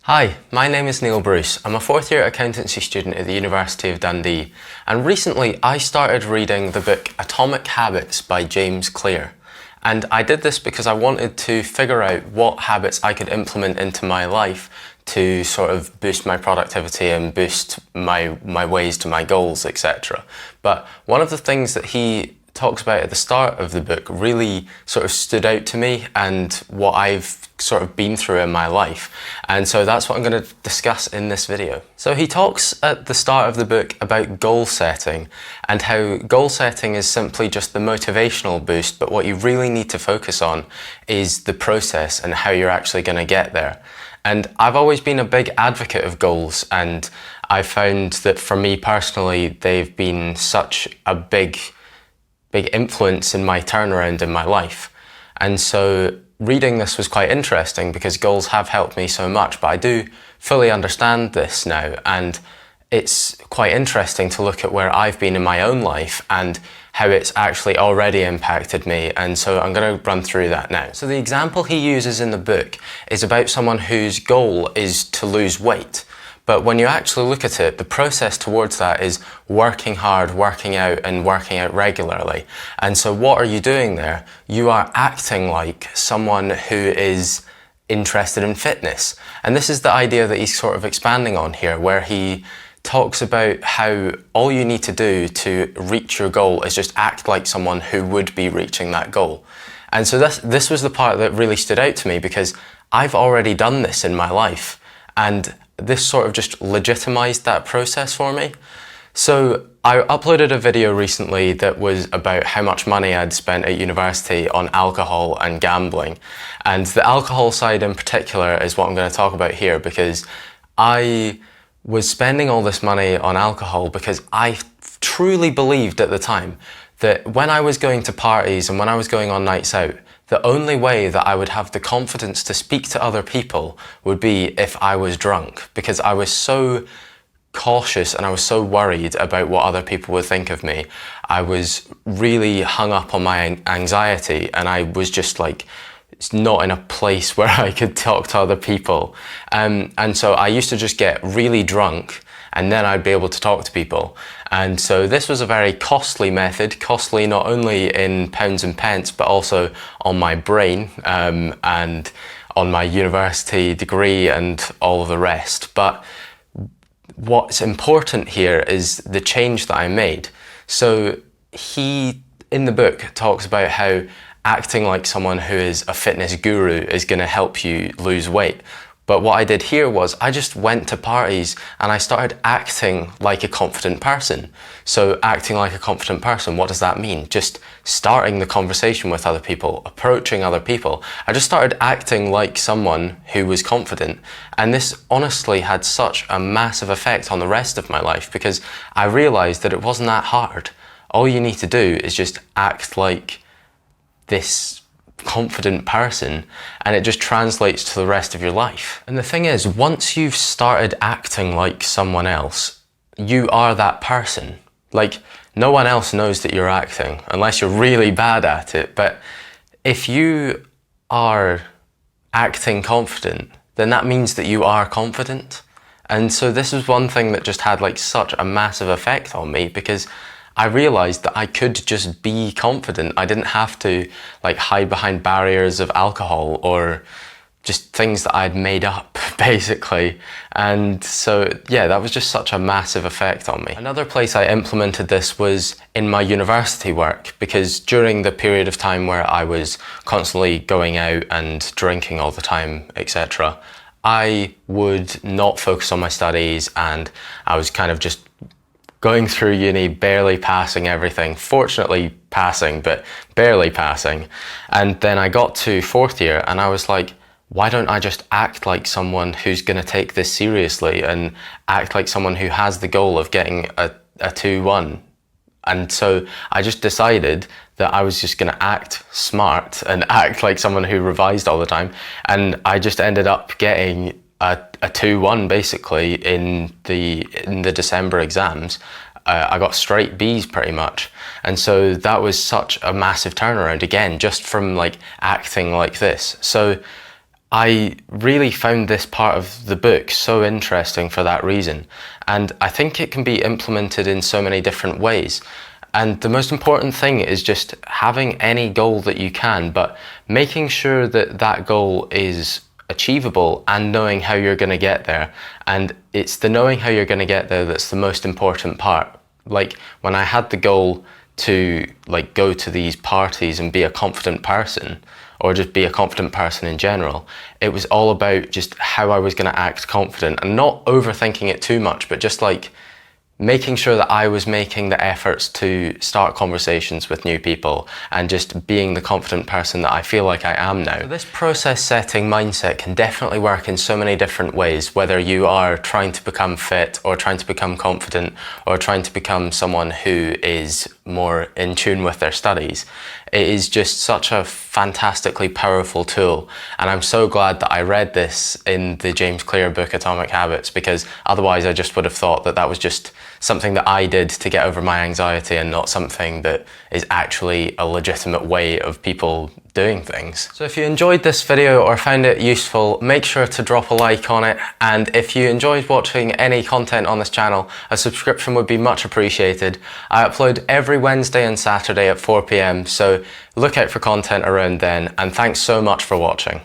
Hi, my name is Niall Bruce. I'm a fourth year accountancy student at the University of Dundee, and recently I started reading the book Atomic Habits by James Clear. And I did this because I wanted to figure out what habits I could implement into my life to sort of boost my productivity and boost my ways to my goals, etc. But one of the things that he talks about at the start of the book really sort of stood out to me and what I've sort of been through in my life. And so that's what I'm going to discuss in this video. So he talks at the start of the book about goal setting and how goal setting is simply just the motivational boost, but what you really need to focus on is the process and how you're actually going to get there. And I've always been a big advocate of goals, and I found that for me personally, they've been such a big influence in my turnaround in my life. And so reading this was quite interesting because goals have helped me so much, but I do fully understand this now, and it's quite interesting to look at where I've been in my own life and how it's actually already impacted me, and so I'm going to run through that now. So the example he uses in the book is about someone whose goal is to lose weight. But when you actually look at it, the process towards that is working hard, working out, and working out regularly. And so what are you doing there? You are acting like someone who is interested in fitness. And this is the idea that he's sort of expanding on here, where he talks about how all you need to do to reach your goal is just act like someone who would be reaching that goal. And so this was the part that really stood out to me, because I've already done this in my life, and this sort of just legitimized that process for me. So I uploaded a video recently that was about how much money I'd spent at university on alcohol and gambling. And the alcohol side in particular is what I'm going to talk about here, because I was spending all this money on alcohol because I truly believed at the time that when I was going to parties and when I was going on nights out, the only way that I would have the confidence to speak to other people would be if I was drunk, because I was so cautious and I was so worried about what other people would think of me. I was really hung up on my anxiety, and I was just like not in a place where I could talk to other people. And so I used to just get really drunk, and then I'd be able to talk to people. And so this was a very costly method, costly not only in pounds and pence, but also on my brain and on my university degree and all of the rest. But what's important here is the change that I made. So he, in the book, talks about how acting like someone who is a fitness guru is going to help you lose weight. But what I did here was I just went to parties and I started acting like a confident person. So acting like a confident person, what does that mean? Just starting the conversation with other people, approaching other people. I just started acting like someone who was confident. And this honestly had such a massive effect on the rest of my life, because I realized that it wasn't that hard. All you need to do is just act like this confident person, and it just translates to the rest of your life. And the thing is, once you've started acting like someone else, you are that person. Like, no one else knows that you're acting unless you're really bad at it. But if you are acting confident, then that means that you are confident. And so this is one thing that just had like such a massive effect on me, because I realized that I could just be confident. I didn't have to like hide behind barriers of alcohol or just things that I'd made up, basically. And so, yeah, that was just such a massive effect on me. Another place I implemented this was in my university work, because during the period of time where I was constantly going out and drinking all the time, etc., I would not focus on my studies, and I was kind of just going through uni, barely passing everything. Fortunately passing, but barely passing. And then I got to fourth year and I was like, why don't I just act like someone who's going to take this seriously and act like someone who has the goal of getting a 2-1? And so I just decided that I was just going to act smart and act like someone who revised all the time. And I just ended up getting a 2-1 basically in the December exams. I got straight B's pretty much. And so that was such a massive turnaround, again, just from like acting like this. So I really found this part of the book so interesting for that reason, and I think it can be implemented in so many different ways. And the most important thing is just having any goal that you can, but making sure that that goal is achievable and knowing how you're going to get there. And it's the knowing how you're going to get there that's the most important part. Like when I had the goal to like go to these parties and be a confident person, or just be a confident person in general, it was all about just how I was going to act confident and not overthinking it too much, but just like making sure that I was making the efforts to start conversations with new people and just being the confident person that I feel like I am now. So this process setting mindset can definitely work in so many different ways, whether you are trying to become fit or trying to become confident or trying to become someone who is more in tune with their studies. It is just such a fantastically powerful tool, and I'm so glad that I read this in the James Clear book Atomic Habits, because otherwise I just would have thought that that was just something that I did to get over my anxiety and not something that is actually a legitimate way of people doing things. So if you enjoyed this video or found it useful, make sure to drop a like on it, and if you enjoyed watching any content on this channel, a subscription would be much appreciated. I upload every Wednesday and Saturday at 4 p.m, so look out for content around then, and thanks so much for watching.